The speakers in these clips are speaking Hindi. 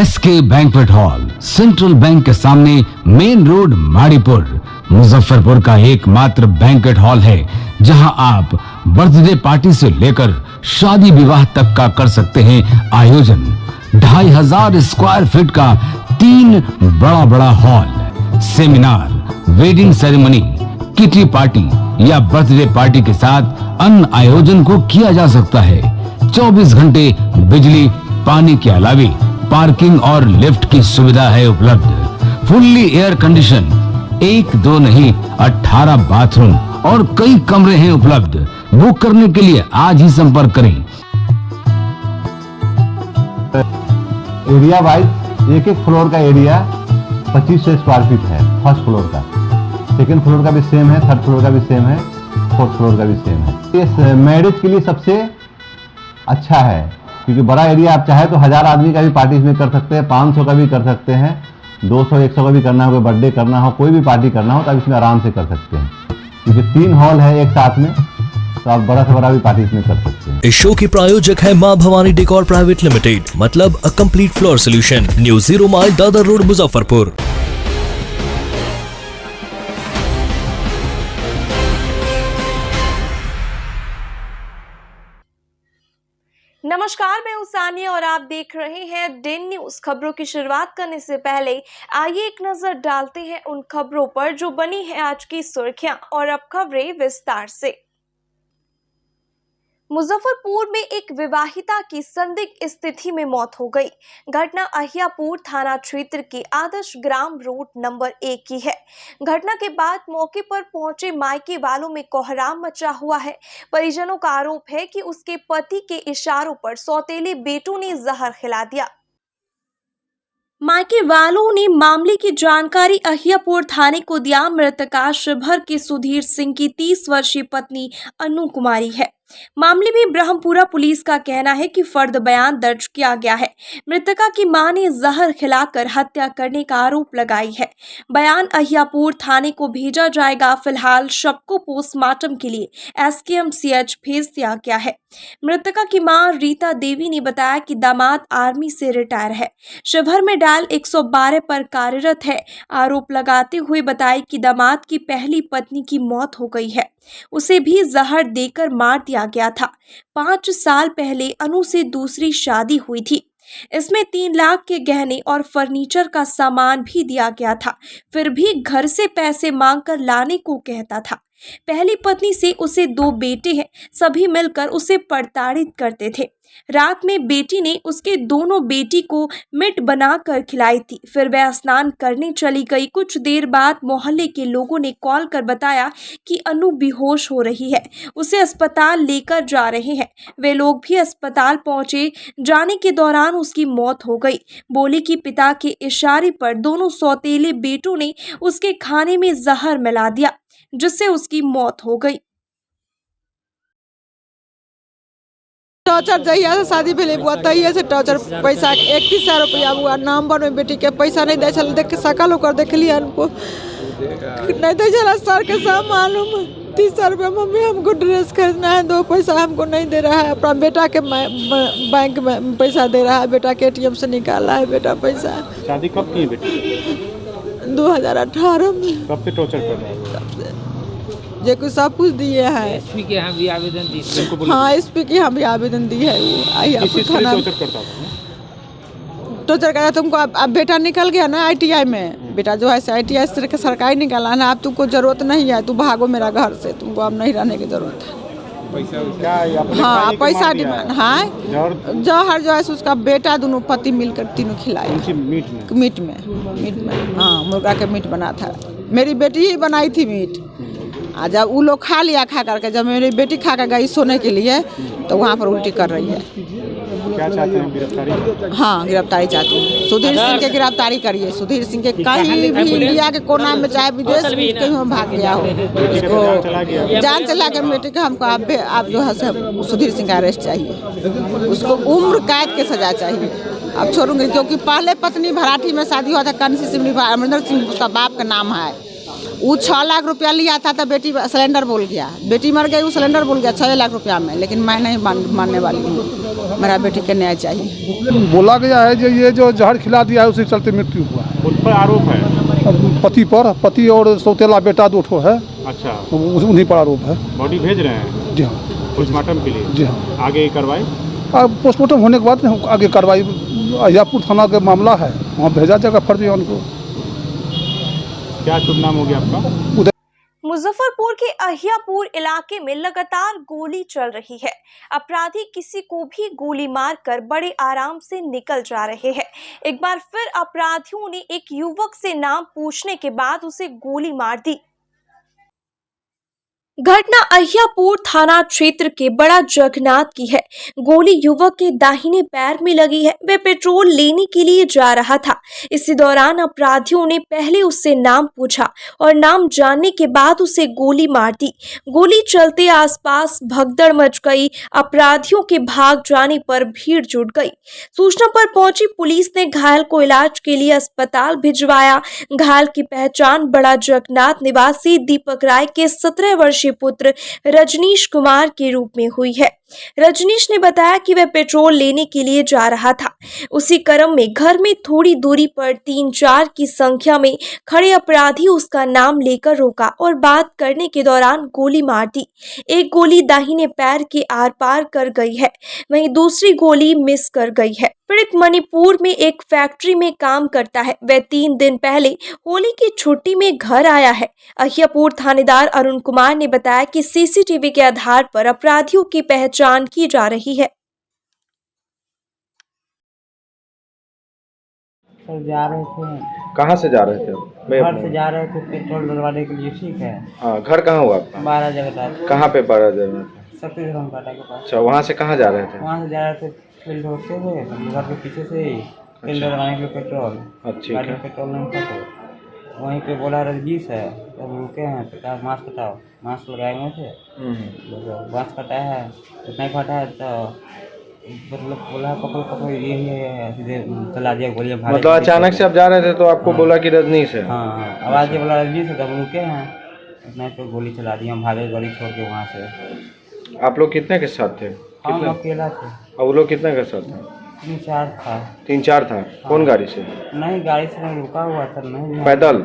SK banquet hall, central bank के सामने, मेन रोड, माड़ीपुर, मुजफ्फरपुर का एकमात्र बैंक्वेट हॉल है जहां आप बर्थडे पार्टी से लेकर शादी विवाह तक का कर सकते हैं आयोजन। 2500 स्क्वायर फीट का 3 बड़ा hall, seminar, wedding ceremony, kitty party या बर्थडे पार्टी के साथ अन्य आयोजन को किया जा सकता है। 24 घंटे बिजली पानी के अलावे पार्किंग और लिफ्ट की सुविधा है उपलब्ध। फुल्ली एयर कंडीशन, 1 2 नहीं 18 बाथरूम और कई कमरे हैं उपलब्ध। बुक करने के लिए आज ही संपर्क करें। एरिया वाइज एक फ्लोर का एरिया 2500 स्क्वायर फीट है। फर्स्ट फ्लोर का, सेकंड फ्लोर का भी सेम है, थर्ड फ्लोर का भी सेम है, फोर्थ फ्लोर का भी सेम है। ये मैरिज के लिए सबसे अच्छा है क्योंकि बड़ा एरिया, आप चाहे तो 1000 आदमी का भी पार्टी इसमें कर सकते हैं, 500 का भी कर सकते हैं, 200 100 का भी करना हो, कोई बर्थडे करना हो, कोई भी पार्टी करना हो तो आप इसमें आराम से कर सकते हैं क्योंकि 3 हॉल है एक साथ में, तो आप बड़ा से बड़ा भी पार्टी इसमें कर सकते हैं। इस शो के प्रायोजक है मां भवानी डेकोर प्राइवेट लिमिटेड, मतलब a complete floor solution, new 0 mile Dadar road, Muzaffarpur. नमस्कार, मैं हूं सानिया और आप देख रहे हैं डेन न्यूज। खबरों की शुरुआत करने से पहले आइए एक नजर डालते हैं उन खबरों पर जो बनी है आज की सुर्खियां, और अब खबरें विस्तार से। मुजफ्फरपुर में एक विवाहिता की संदिग्ध स्थिति में मौत हो गई। घटना अहियापुर थाना क्षेत्र के आदर्श ग्राम रोड नंबर 1 की है। घटना के बाद मौके पर पहुंचे मायके वालों में कोहराम मचा हुआ है। परिजनों का आरोप है कि उसके पति के इशारों पर सौतेले बेटों ने जहर खिला दिया। मायके वालों ने मामले की जानकारी अहियापुर थाने को दिया। मृतका शिवहर के सुधीर सिंह की 30 वर्षीय पत्नी अनु कुमारी है। मामले में ब्रह्मपुरा पुलिस का कहना है कि फर्द बयान दर्ज किया गया है। मृतका की मां ने जहर खिलाकर हत्या करने का आरोप लगाई है। बयान अहियापुर थाने को भेजा जाएगा। फिलहाल शव को पोस्टमार्टम के लिए SKMCH भेज दिया गया है। मृतका की मां रीता देवी ने बताया कि दामाद आर्मी से रिटायर है, शिवहर में डायल 112 पर कार्यरत है। आरोप लगाते हुए बताया कि दामाद की पहली पत्नी की मौत हो गई है, उसे भी जहर देकर मार दिया गया था। 5 साल पहले अनु से दूसरी शादी हुई थी। इसमें 3 लाख के गहने और फर्नीचर का सामान भी दिया गया था, फिर भी घर से पैसे मांगकर लाने को कहता था। पहली पत्नी से उसे 2 बेटे हैं, सभी मिलकर उसे प्रताड़ित करते थे। रात में बेटी ने उसके दोनों बेटी को मीट बनाकर खिलाई थी। फिर वह स्नान करने चली गई। कुछ देर बाद मोहल्ले के लोगों ने कॉल कर बताया कि अनु बेहोश हो रही है, उसे अस्पताल लेकर जा रहे हैं। वे लोग भी अस्पताल पहुंचे। जाने के दौरान उसकी मौत हो गई। बोले कि पिता के इशारे पर दोनों सौतेले बेटों ने उसके खाने में जहर मिला दिया, जिससे उसकी मौत हो गई। टॉर्चर जहिया से शादी भेले बुआ तहिया से टॉर्चर, पैसा 31,000 रुपया हुआ नाम बनो बेटी के, पैसा नहीं दे चल, देख के सकल होकर देख लिया हमको नहीं दे चला। सर के सब मालूम 30,000 रुपया मम्मी हमको ड्रेस खरीदना है, 2 पैसा हमको नहीं दे रहा है। अपना बेटा के बैंक में पैसा दे रहा है, बेटा के ATM से निकाला है बेटा पैसा। शादी कब की बेटी? 2018 में। कब से टॉर्चर कर रहा है? जे कुछ सब कुछ दिए हैं। SP के यहाँ भी आवेदन दी? हाँ, SP के यहाँ भी आवेदन दी है। वो टॉर्चर करता तुमको। अब बेटा निकल गया ना ITI में, बेटा जो है ITI से सरकारी निकाला ना, अब तुमको जरूरत नहीं है, तू भागो मेरा घर से, तुमको अब नहीं रहने की जरूरत है। हाँ, पैसा डिमांड। हाँ, जौहर जो है उसका बेटा दोनों पति मिलकर तीनों खिलाए मीट में। हाँ, मुर्गा के मीट बना था। मेरी बेटी ही बनाई थी मीट। जब वो लोग खा लिया, खा करके जब मेरी बेटी खा कर गई सोने के लिए तो वहाँ पर उल्टी कर रही है। क्या चाहते हैं? गिरफ्तारी? हाँ, गिरफ्तारी चाहती हूँ। सुधीर सिंह के गिरफ्तारी करिए। सुधीर सिंह के कहीं भी इंडिया के कोना में चाहे विदेश में कहीं भाग गया हो, उसको जान चला के बेटे के हमको आप जो है सुधीर सिंह का अरेस्ट चाहिए। उसको उम्र कैद के सजा चाहिए। अब छोड़ूंगी क्योंकि पहले पत्नी भराठी में शादी हुआ था, कंसी सिंह, अमरिंदर सिंह उसका बाप का नाम है। वो 6 लाख रुपया लिया था तो बेटी सिलेंडर बोल गया, बेटी मर गई, वो सिलेंडर बोल गया 6 लाख रुपया में, लेकिन मैं नहीं मानने वाली हूँ। मेरा बेटी के न्याय चाहिए। बोला गया है जो ये जो जहर खिला दिया है उसी के चलते मृत्यु हुआ है। उन पर आरोप है पति और सौतेला बेटा 2 ठो है। अच्छा, उन्हीं पर आरोप है। बॉडी भेज रहे हैं? जी हाँ, पोस्टमार्टम के लिए? जी हाँ। आगे कार्रवाई? अब पोस्टमार्टम होने के बाद आगे कार्रवाई, अहियापुर थाना का मामला है, वहाँ भेजा जाएगा फर्जी को। क्या शुभ नाम हो गया आपका? मुजफ्फरपुर के अहियापुर इलाके में लगातार गोली चल रही है। अपराधी किसी को भी गोली मारकर बड़े आराम से निकल जा रहे हैं। एक बार फिर अपराधियों ने एक युवक से नाम पूछने के बाद उसे गोली मार दी। घटना अहियापुर थाना क्षेत्र के बड़ा जगन्नाथ की है। गोली युवक के दाहिने पैर में लगी है। वह पेट्रोल लेने के लिए जा रहा था। इसी दौरान अपराधियों ने पहले उससे नाम पूछा और नाम जानने के बाद उसे गोली मार दी। गोली चलते आसपास भगदड़ मच गई। अपराधियों के भाग जाने पर भीड़ जुट गई। सूचना पर पहुंची पुलिस ने घायल को इलाज के लिए अस्पताल भिजवाया। घायल की पहचान बड़ा जगन्नाथ निवासी दीपक राय के 17 वर्षीय पुत्र रजनीश कुमार के रूप में हुई है। रजनीश ने बताया कि वह पेट्रोल लेने के लिए जा रहा था। उसी क्रम में घर में थोड़ी दूरी पर 3-4 की संख्या में खड़े अपराधी उसका नाम लेकर रोका और बात करने के दौरान गोली मार दी। एक गोली दाहिने पैर के आर पार कर गई है, वहीं दूसरी गोली मिस कर गई है। पीड़ित मणिपुर में एक फैक्ट्री में काम करता है। वह 3 दिन पहले होली की छुट्टी में घर आया है। अहियापुर थानेदार अरुण कुमार ने बताया कि सीसीटीवी के आधार पर अपराधियों की पहचान की जा रही है। सर जा रहे थे। कहाँ से जा रहे थे? घर से जा रहे थे पेट्रोल डलवाने के लिए। ठीक है। हाँ, घर कहाँ हुआ आपका? 12 जगह। कहाँ पे 12 जगह? सतीश रामपाटा के पास। अच्छा, वहाँ से कहाँ जा रहे थे? वहाँ से जा रहे थे फील्ड होते हुए घर के पीछे से ही फील्ड डलवाने के लिए पेट्रोल। अच्छा, गाड़ी में पेट्रोल नहीं था तो वहीं पे बोला रजनीश है, तब रुके हैं तो कहा मास्क हटाओ। मास्क लगाए हुए थे, मास्क हटाया है, इतना ही हटाया तो मतलब बोला पकड़ो ये सीधे चला दिया गोली। मतलब अचानक से आप जा रहे थे तो आपको बोला कि रजनीश है? हाँ, आवाज़ ये बोला रजनीश है, तब रुके हैं, इतना ही तो गोली चला दी। हम भागे गाड़ी छोड़ के वहाँ से। आप लोग कितने के साथ थे? हम अकेला थे। और वो लोग कितने के साथ थे? 3-4 था। 3-4 था। कौन गाड़ी से? नहीं, गाड़ी से नहीं, रुका हुआ था। नहीं, पैदल?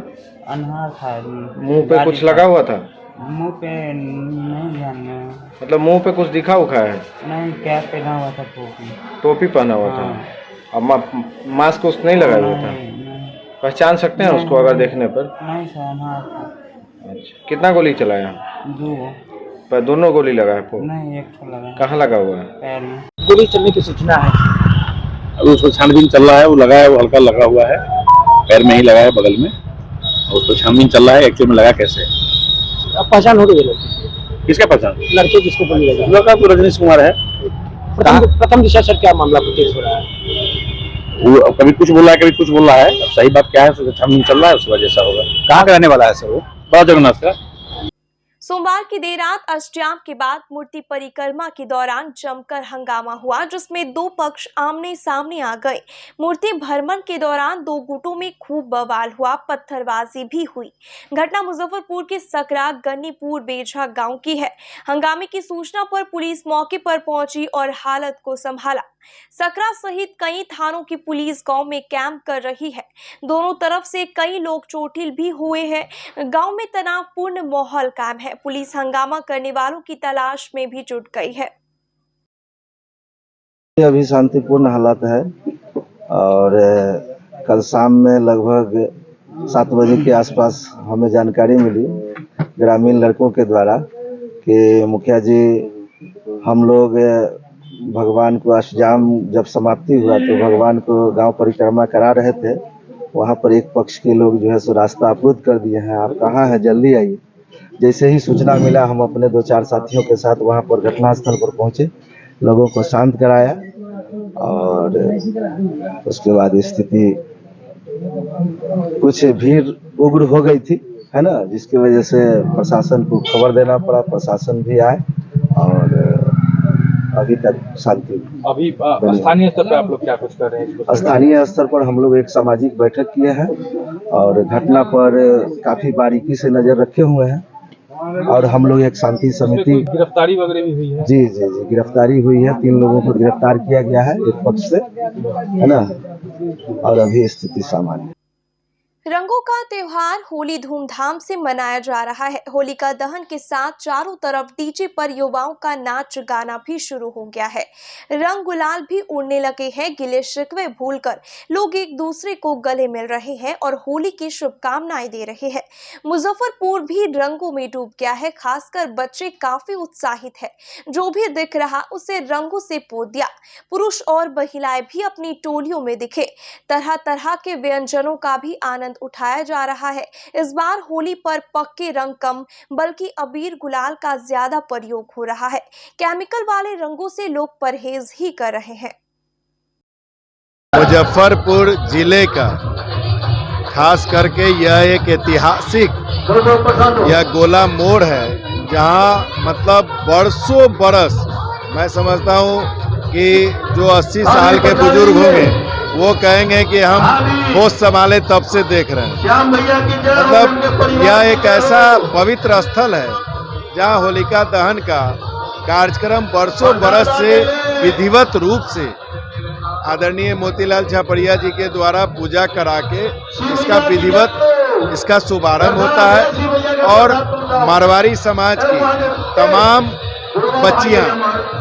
अनहार था। मुंह पे कुछ लगा हुआ था? मुंह पे नहीं, ध्यान में। मतलब मुंह पे कुछ दिखा उखा है? नहीं, कैप पहना हुआ था। टोपी पहना हुआ था। अब मास्क उसको नहीं लगाया हुआ था? पहचान सकते हैं उसको अगर देखने पर? नहीं सर, अनहार था। अच्छा, कितना गोली चलाया? 2। पर दोनों गोली लगा है? नहीं, एक लगा। कहाँ लगा हुआ है? पैर में। गोली चलने की सूचना है। अभी उसको छानबीन चल रहा है। वो लगा है, वो हल्का लगा हुआ है, पैर में ही लगा है, बगल में। और उसको छानबीन चल रहा है एक्चुअल में लगा कैसे। अब पहचान हो गई लड़की? किसका पहचान? लड़के जिसको गोली लगा। लड़का तो रजनीश कुमार है। प्रथम दिशा सर क्या मामला प्रतीत हो रहा है? वो कभी कुछ बोल रहा है, कभी कुछ बोल रहा है। अब सही बात क्या है उसको छानबीन चल रहा है, उसके बाद जैसा होगा। कहाँ का रहने वाला है सर? वो बड़ा जगन्नाथ का। सोमवार की देर रात अष्टयाम के बाद मूर्ति परिक्रमा के दौरान जमकर हंगामा हुआ, जिसमें 2 पक्ष आमने सामने आ गए। मूर्ति भ्रमण के दौरान 2 गुटों में खूब बवाल हुआ, पत्थरबाजी भी हुई। घटना मुजफ्फरपुर के सकरा गन्नीपुर बेझा गांव की है। हंगामे की सूचना पर पुलिस मौके पर पहुंची और हालत को संभाला। सकरा सहित कई थानों की पुलिस गांव में कैंप कर रही है। दोनों तरफ से कई लोग चोटिल भी हुए हैं। गांव में तनावपूर्ण माहौल कायम है। पुलिस हंगामा करने वालों की तलाश में भी जुट गई है। अभी शांतिपूर्ण हालात है और कल शाम में लगभग 7 बजे के आसपास हमें जानकारी मिली ग्रामीण लड़कों के द्वारा कि मुखिया जी, हम लोग भगवान को अष्टयाम जब समाप्ति हुआ तो भगवान को गांव परिक्रमा करा रहे थे। वहां पर एक पक्ष के लोग जो है सो रास्ता अवरुद्ध कर दिए हैं। आप कहाँ हैं, जल्दी आइए। जैसे ही सूचना मिला हम अपने 2-4 साथियों के साथ वहां पर घटनास्थल पर पहुंचे, लोगों को शांत कराया और उसके बाद स्थिति कुछ भीड़ उग्र हो गई थी, है ना, जिसकी वजह से प्रशासन को खबर देना पड़ा। प्रशासन भी आए और अभी तक शांति। अभी स्थानीय स्तर पर आप लोग क्या कुछ कर रहे हैं? स्थानीय स्तर पर हम लोग एक सामाजिक बैठक किए हैं और घटना पर काफी बारीकी से नजर रखे हुए हैं और हम लोग एक शांति समिति, गिरफ्तारी वगैरह भी हुई है? जी जी जी, गिरफ्तारी हुई है, 3 लोगों को गिरफ्तार किया गया है एक पक्ष से, है ना, और अभी स्थिति सामान्य। रंगों का त्योहार होली धूमधाम से मनाया जा रहा है। होलिका दहन के साथ चारों तरफ डीजे पर युवाओं का नाच गाना भी शुरू हो गया है। रंग गुलाल भी उड़ने लगे हैं। गिले शिकवे भूलकर लोग एक दूसरे को गले मिल रहे हैं और होली की शुभकामनाएं दे रहे हैं। मुजफ्फरपुर भी रंगों में डूब गया है। खासकर बच्चे काफी उत्साहित है। जो भी दिख रहा उसे रंगों से पोत दिया। पुरुष और महिलाएं भी अपनी टोलियों में दिखे। तरह तरह के व्यंजनों का भी आनंद उठाया जा रहा है। इस बार होली पर पक्के रंग कम बल्कि अबीर गुलाल का ज्यादा प्रयोग हो रहा है। केमिकल वाले रंगों से लोग परहेज ही कर रहे हैं। मुजफ्फरपुर जिले का खास करके यह एक ऐतिहासिक यह गोला मोड़ है, जहां मतलब बरसों बरस, मैं समझता हूं कि जो 80 साल के बुजुर्ग होंगे वो कहेंगे कि हम होश संभाले तब से देख रहे हैं। मतलब यह एक ऐसा पवित्र स्थल है जहां होलिका दहन का कार्यक्रम बरसों बरस से विधिवत रूप से आदरणीय मोतीलाल छापड़िया जी के द्वारा पूजा करा के इसका शुभारंभ होता है। और मारवाड़ी समाज की तमाम बच्चियां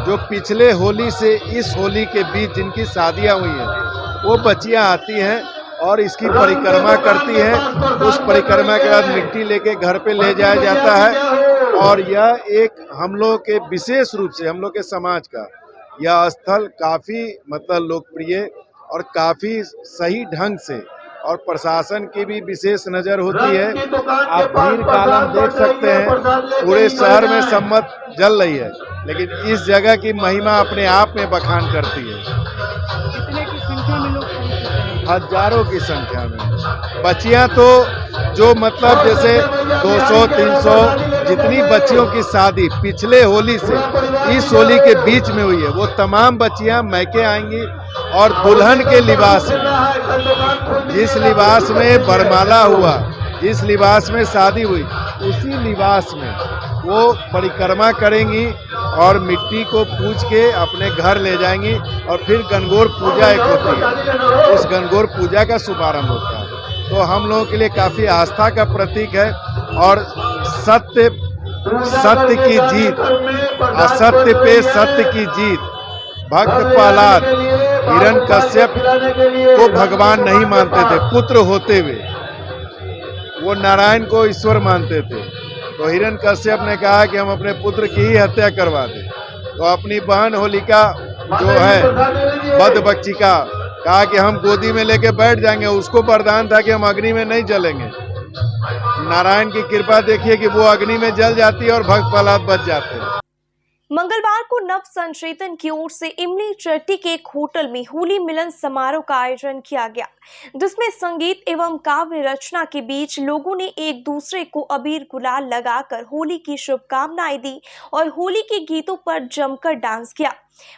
जो पिछले होली से इस होली के बीच जिनकी शादियां हुई हैं, वो बच्चियां आती हैं और इसकी परिक्रमा करती हैं। उस परिक्रमा के बाद मिट्टी लेके घर पे ले जाया जाता है और यह एक हम लोग के विशेष रूप से हम लोग के समाज का यह स्थल काफ़ी मतलब लोकप्रिय और काफ़ी सही ढंग से, और प्रशासन की भी विशेष नज़र होती है। आप भीड़ कालम देख सकते हैं, पूरे शहर में सम्मत जल रही है, लेकिन इस जगह की महिमा अपने आप में बखान करती है। कितने की संख्या में लोग हजारों की संख्या में बच्चियां, तो जो मतलब जैसे 200-300 जितनी बच्चियों की शादी पिछले होली से इस होली के बीच में हुई है, वो तमाम बच्चियां मैके आएंगी और दुल्हन के लिबास में, जिस लिबास में बरमाला हुआ, जिस लिबास में शादी हुई, उसी लिबास में वो परिक्रमा करेंगी और मिट्टी को पूज के अपने घर ले जाएंगी। और फिर गणगौर पूजा एक होती है, उस गणगौर पूजा का शुभारंभ होता है। तो हम लोगों के लिए काफ़ी आस्था का प्रतीक है। और सत्य की जीत, असत्य पे सत्य की जीत। भक्त प्रहलाद हिरण्यकश्यप को भगवान नहीं मानते थे, पुत्र होते हुए वो नारायण को ईश्वर मानते थे। तो हिरण्यकश्यप ने कहा कि हम अपने पुत्र की ही हत्या करवा दें। तो अपनी बहन होलिका जो है बदबख्शिका, कहा कि हम गोदी में लेके बैठ जाएंगे। उसको वरदान था कि हम अग्नि में नहीं जलेंगे। नारायण की कृपा देखिए कि वो अग्नि में जल जाती है और भक्त प्रहलाद बच जाते हैं। मंगलवार को नव संचेतन की ओर से इमली चट्टी के एक होटल में होली मिलन समारोह का आयोजन किया गया, जिसमें संगीत एवं काव्य रचना के बीच लोगों ने एक दूसरे को अबीर गुलाल लगाकर होली की शुभकामनाएं दी और होली के गीतों पर जमकर डांस किया।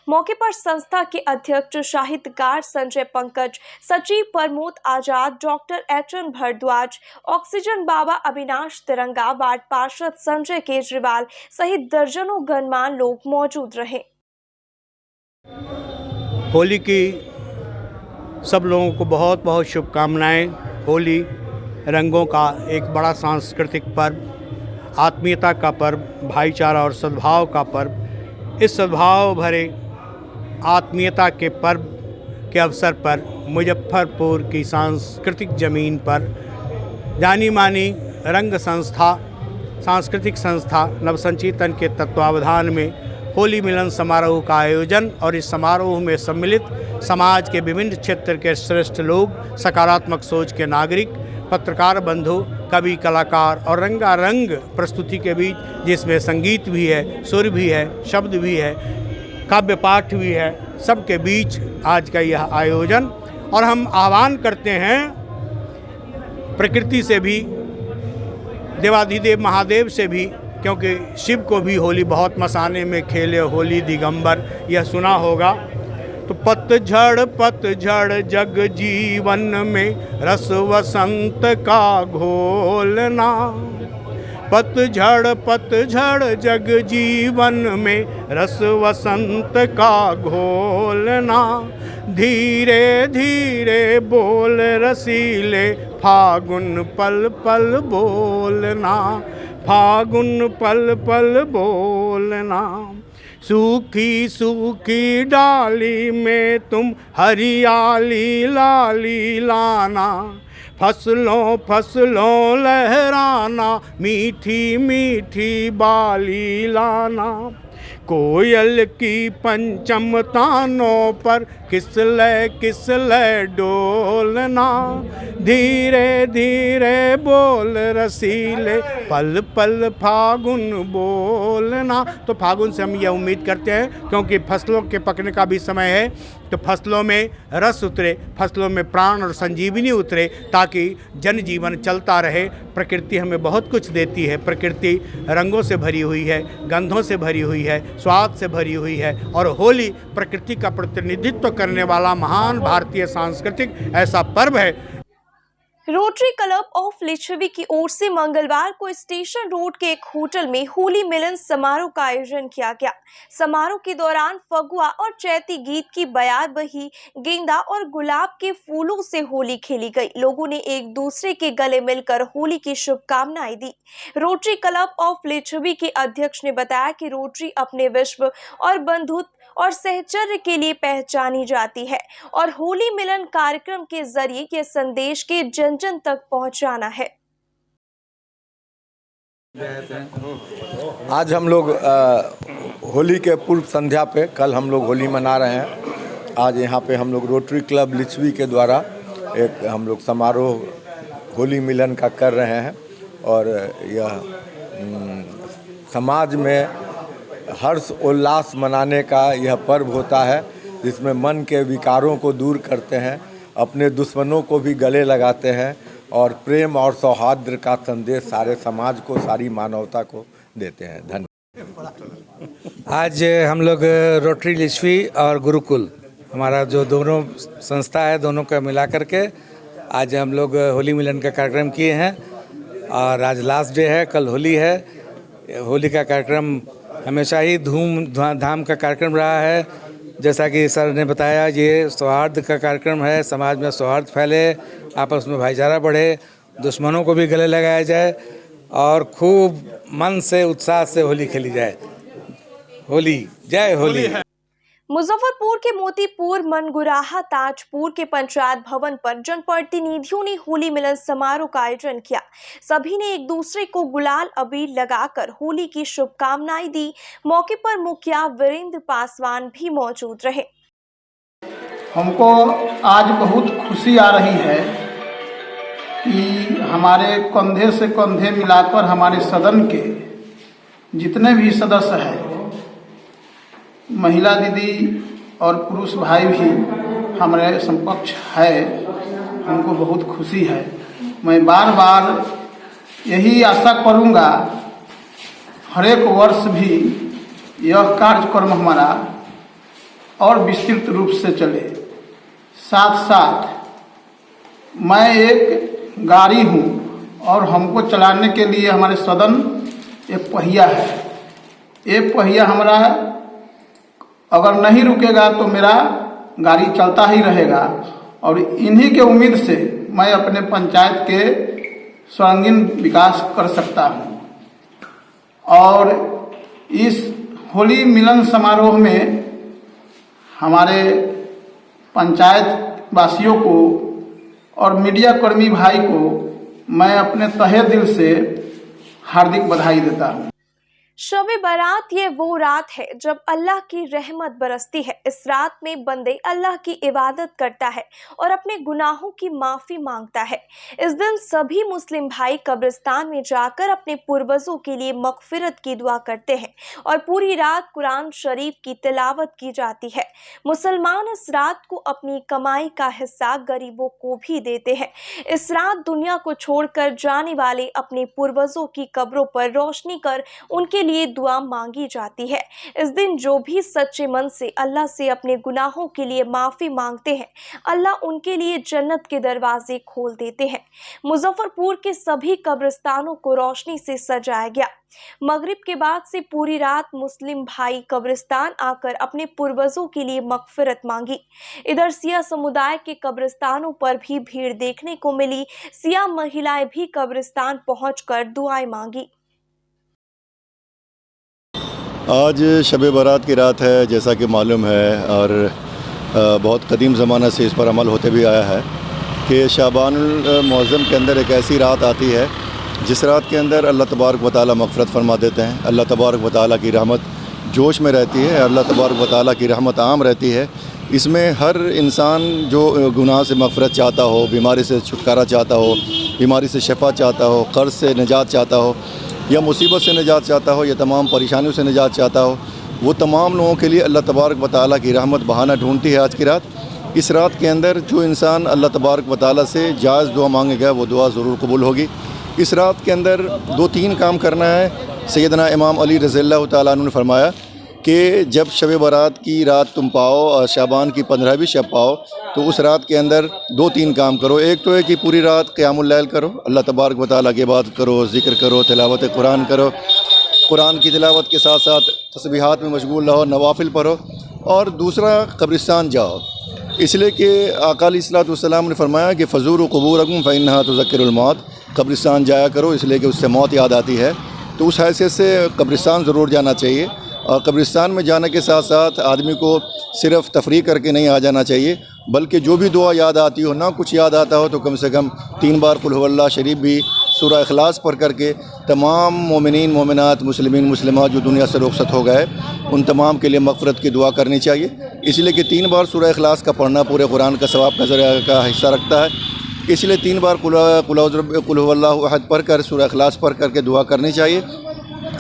मौके पर संस्था के अध्यक्ष साहित्यकार संजय पंकज, सचिव प्रमोद आजाद, डॉक्टर एचएन भारद्वाज, ऑक्सीजन बाबा अविनाश तिरंगा, वार्ड पार्षद संजय केजरीवाल सहित दर्जनों गणमान्य लोग मौजूद रहे। होली की सब लोगों को बहुत बहुत शुभकामनाएं। होली रंगों का एक बड़ा सांस्कृतिक पर्व, आत्मीयता का पर्व, भाईचारा और सद्भाव का पर्व। इस सद्भाव भरे आत्मीयता के पर्व के अवसर पर मुजफ्फरपुर की सांस्कृतिक ज़मीन पर जानी मानी रंग संस्था, सांस्कृतिक संस्था नवसंचेतन के तत्वावधान में होली मिलन समारोह का आयोजन और इस समारोह में सम्मिलित समाज के विभिन्न क्षेत्र के श्रेष्ठ लोग, सकारात्मक सोच के नागरिक, पत्रकार बंधु, कवि, कलाकार और रंगारंग प्रस्तुति के बीच, जिसमें संगीत भी है, सुर भी है, शब्द भी है, काव्य पाठ भी है, सबके बीच आज का यह आयोजन। और हम आह्वान करते हैं प्रकृति से भी, देवाधिदेव महादेव से भी, क्योंकि शिव को भी होली बहुत मसाने में खेले होली दिगंबर, यह सुना होगा। तो पतझड़ जग जीवन में रस वसंत का घोलना, पतझड़ पतझड़ जग जीवन में रस वसंत का घोलना, धीरे धीरे बोल रसीले फागुन पल पल बोलना, फागुन पल पल बोलना। सूखी सूखी डाली में तुम हरियाली लाली लाना, फसलों फसलों लहराना, मीठी मीठी बाली लाना। कोयल की पंचम तानों पर किसले डोलना, धीरे धीरे बोल रसीले पल पल फागुन बोलना। तो फागुन से हम यह उम्मीद करते हैं, क्योंकि फसलों के पकने का भी समय है, तो फसलों में रस उतरे, फसलों में प्राण और संजीवनी उतरे, ताकि जनजीवन चलता रहे। प्रकृति हमें बहुत कुछ देती है, प्रकृति रंगों से भरी हुई है, गंधों से भरी हुई है, स्वाद से भरी हुई है, और होली प्रकृति का प्रतिनिधित्व करने वाला महान भारतीय सांस्कृतिक ऐसा पर्व है। रोटरी क्लब ऑफ लिच्छवी की ओर से मंगलवार को स्टेशन रोड के एक होटल में होली मिलन समारोह का आयोजन किया गया। समारोह के दौरान फगुआ और चैती गीत की बयार बही, गेंदा और गुलाब के फूलों से होली खेली गई। लोगों ने एक दूसरे के गले मिलकर होली की शुभकामनाएं दी। रोटरी क्लब ऑफ लिच्छवी के अध्यक्ष ने बताया कि रोटरी अपने विश्व और बंधुत्व और सहचर्य के लिए पहचानी जाती है, और होली मिलन कार्यक्रम के जरिए यह संदेश के जन जन तक पहुंचाना है। आज हम लोग होली के पूर्व संध्या पे कल हम लोग होली मना रहे हैं। आज यहाँ पे हम लोग रोटरी क्लब लिच्छवी के द्वारा एक हम लोग समारोह होली मिलन का कर रहे हैं, और यह समाज में हर्ष उल्लास मनाने का यह पर्व होता है, जिसमें मन के विकारों को दूर करते हैं, अपने दुश्मनों को भी गले लगाते हैं, और प्रेम और सौहार्द का संदेश सारे समाज को, सारी मानवता को देते हैं। धन्यवाद। आज हम लोग रोटरी लिच्छवी और गुरुकुल, हमारा जो दोनों संस्था है, दोनों का मिला करके आज हम लोग होली मिलन का कार्यक्रम किए हैं, और आज लास्ट डे है, कल होली है। होली का कार्यक्रम हमेशा ही धूम धाम का कार्यक्रम रहा है। जैसा कि सर ने बताया, ये सौहार्द का कार्यक्रम है, समाज में सौहार्द फैले, आपस में भाईचारा बढ़े, दुश्मनों को भी गले लगाया जाए, और खूब मन से उत्साह से होली खेली जाए। होली, जय होली। मुजफ्फरपुर के मोतीपुर, मनगुराहा, ताजपुर के पंचायत भवन पर जनप्रतिनिधियों ने होली मिलन समारोह का आयोजन किया। सभी ने एक दूसरे को गुलाल अबीर लगाकर होली की शुभकामनाएं दी। मौके पर मुखिया वीरेंद्र पासवान भी मौजूद रहे। हमको आज बहुत खुशी आ रही है कि हमारे कंधे से कंधे मिलाकर हमारे सदन के जितने भी सदस्य हैं, महिला दीदी और पुरुष भाई भी हमारे समकक्ष है, हमको बहुत खुशी है। मैं बार बार यही आशा करूंगा हर एक वर्ष भी यह कार्यक्रम हमारा और विस्तृत रूप से चले। साथ साथ मैं एक गाड़ी हूँ, और हमको चलाने के लिए हमारे सदन एक पहिया है। ये पहिया हमारा अगर नहीं रुकेगा तो मेरा गाड़ी चलता ही रहेगा, और इन्हीं के उम्मीद से मैं अपने पंचायत के सर्वांगीण विकास कर सकता हूँ। और इस होली मिलन समारोह में हमारे पंचायत वासियों को और मीडिया कर्मी भाई को मैं अपने तहे दिल से हार्दिक बधाई देता हूँ। शब-ए बारात ये वो रात है जब अल्लाह की रहमत बरसती है। इस रात में बंदे अल्लाह की इबादत करता है और अपने गुनाहों की माफ़ी मांगता है। इस दिन सभी मुस्लिम भाई कब्रिस्तान में जाकर अपने पूर्वजों के लिए मगफिरत की दुआ करते हैं और पूरी रात कुरान शरीफ की तिलावत की जाती है। मुसलमान इस रात को अपनी कमाई का हिस्सा गरीबों को भी देते हैं। इस रात दुनिया को छोड़कर जाने वाले अपने पूर्वजों की कब्रों पर रोशनी कर उनके लिए दुआ मांगी जाती है। इस दिन जो भी सच्चे मन से अल्लाह से अपने गुनाहों के लिए माफ़ी मांगते हैं, अल्लाह उनके लिए जन्नत के दरवाजे खोल देते हैं। मुजफ्फरपुर के सभी कब्रिस्तानों को रोशनी से सजाया गया। मगरिब के बाद से पूरी रात मुस्लिम भाई कब्रिस्तान आकर अपने पूर्वजों के लिए मगफिरत मांगी। इधर सिया समुदाय के कब्रिस्तानों पर भी भीड़ देखने को मिली। सिया महिलाएं भी कब्रिस्तान पहुंचकर दुआएं मांगी। आज शब बारात की रात है, जैसा कि मालूम है, और बहुत कदीम ज़माना से इस पर अमल होते भी आया है कि शाबानुल मुअज़्ज़म के अंदर एक ऐसी रात आती है जिस रात के अंदर अल्लाह तबारक व तआला मग़फ़िरत फरमा देते हैं। अल्लाह तबारक व तआला की रहमत जोश में रहती है, अल्लाह तबारक व तआला की रहमत आम रहती है। इसमें हर इंसान जो गुनाह से मग़फ़िरत चाहता हो, बीमारी से छुटकारा चाहता हो, बीमारी से शफ़ा चाहता हो, कर्ज़ से निजात चाहता हो, या मुसीबत से निजात चाहता हो, या तमाम परेशानियों से निजात चाहता हो, वो तमाम लोगों के लिए अल्लाह तबारक व तआला की रहमत बहाना ढूंढती है आज की रात। इस रात के अंदर जो इंसान अल्लाह तबारक व तआला से जायज़ दुआ मांगेगा वो दुआ ज़रूर कबूल होगी। इस रात के अंदर 2-3 काम करना है। सैयदना इमाम अली रज़ियल्लाहु तआला अन्हु ने फरमाया कि जब शब बारात की रात तुम पाओ और शाबान की 15वीं शब पाओ तो उस रात के अंदर 2-3 काम करो। एक तो है कि पूरी रात क़यामुल लैल करो, अल्लाह तबारक व तआला की इबादत करो, ज़िक्र करो, तिलावत कुरान करो, कुरान की तिलावत के साथ साथ तस्बीहात में मशगूल रहो, नवाफिल पढ़ो। और दूसरा, कब्रिस्तान जाओ, इसलिए कि आका अलैहिस्सलातु वस्सलाम ने फरमाया कि फ़ज़ूरु क़ुबूरकुम फ़इन्नहा तुज़क्किरुल मौत, कब्रिस्तान जाया करो इसलिए कि उससे मौत याद आती है। तो उस हैसियत से कब्रिस्तान ज़रूर जाना चाहिए। और कब्रिस्तान में जाने के साथ साथ आदमी को सिर्फ़ तफरीह करके नहीं आ जाना चाहिए, बल्कि जो भी दुआ याद आती हो, ना कुछ याद आता हो तो कम से कम 3 बार कुल हुवल्लाह शरीफ भी सूरह इखलास पढ़ करके तमाम मोमिनीन मोमिनात मुस्लिमीन मुस्लिमात जो दुनिया से रुखसत हो गए उन तमाम के लिए मग़फ़िरत की दुआ करनी चाहिए। इसलिए कि 3 बार सूरह इखलास का पढ़ना पूरे कुरान का सवाब का ज़रिया का हिस्सा रखता है। इसलिए 3 बार कुल हुवल्लाहु अहद पढ़ कर सूरह इखलास पढ़ करके दुआ करनी चाहिए,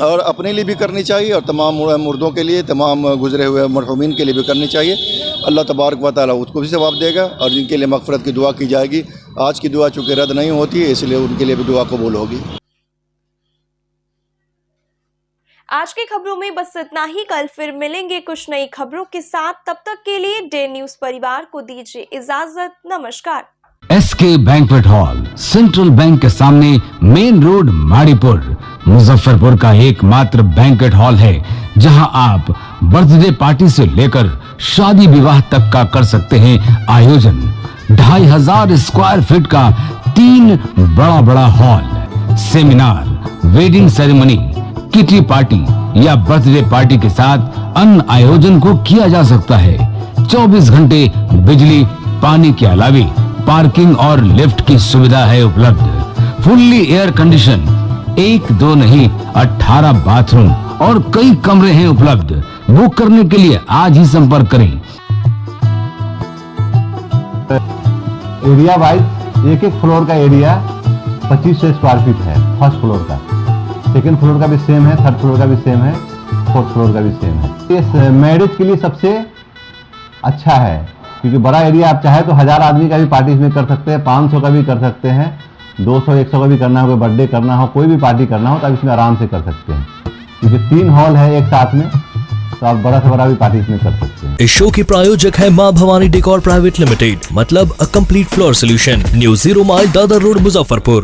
और अपने लिए भी करनी चाहिए और तमाम मुर्दों के लिए, तमाम गुज़रे हुए मरहूमीन के लिए भी करनी चाहिए। अल्लाह तबारक व तआला उसको भी सवाब देगा और जिनके लिए मग़फ़िरत की दुआ की जाएगी। आज की दुआ चूँकि रद्द नहीं होती है इसलिए उनके लिए भी दुआ कबूल होगी। आज की खबरों में बस इतना ही। कल फिर मिलेंगे कुछ नई खबरों के साथ। तब तक के लिए डे न्यूज़ परिवार को दीजिए इजाजत। नमस्कार। SK banquet hall, central bank के सामने, मेन रोड, माड़ीपुर, मुजफ्फरपुर का एकमात्र बैंक्वेट हॉल है जहां आप बर्थडे पार्टी से लेकर शादी विवाह तक का कर सकते हैं आयोजन। 2500 स्क्वायर फीट का 3 बड़ा hall, seminar, wedding ceremony, kitty party या बर्थडे पार्टी के साथ अन्य आयोजन को किया जा सकता है। 24 घंटे बिजली पानी के अलावे पार्किंग और लिफ्ट की सुविधा है उपलब्ध। फुल्ली एयर कंडीशन, 1 2 नहीं 18 बाथरूम और कई कमरे हैं उपलब्ध। बुक करने के लिए आज ही संपर्क करें। एरिया वाइज एक फ्लोर का एरिया 2500 स्क्वायर फीट है। फर्स्ट फ्लोर का, सेकंड फ्लोर का भी सेम है, थर्ड फ्लोर का भी सेम है, फोर्थ फ्लोर का भी सेम है। ये मैरिज के लिए सबसे अच्छा है क्योंकि बड़ा एरिया, आप चाहे तो 1000 आदमी का भी पार्टी इसमें कर सकते हैं, 500 का भी कर सकते हैं, 200-100 का भी करना हो, कोई बर्थडे करना हो, कोई भी पार्टी करना हो तो आप इसमें आराम से कर सकते हैं क्योंकि 3 हॉल है एक साथ में, तो आप बड़ा से बड़ा भी पार्टी इसमें कर सकते हैं। इस शो की प्रायोजक है मां भवानी डेकोर प्राइवेट लिमिटेड, मतलब a complete floor solution, new 0 mile Dadar road, Muzaffarpur.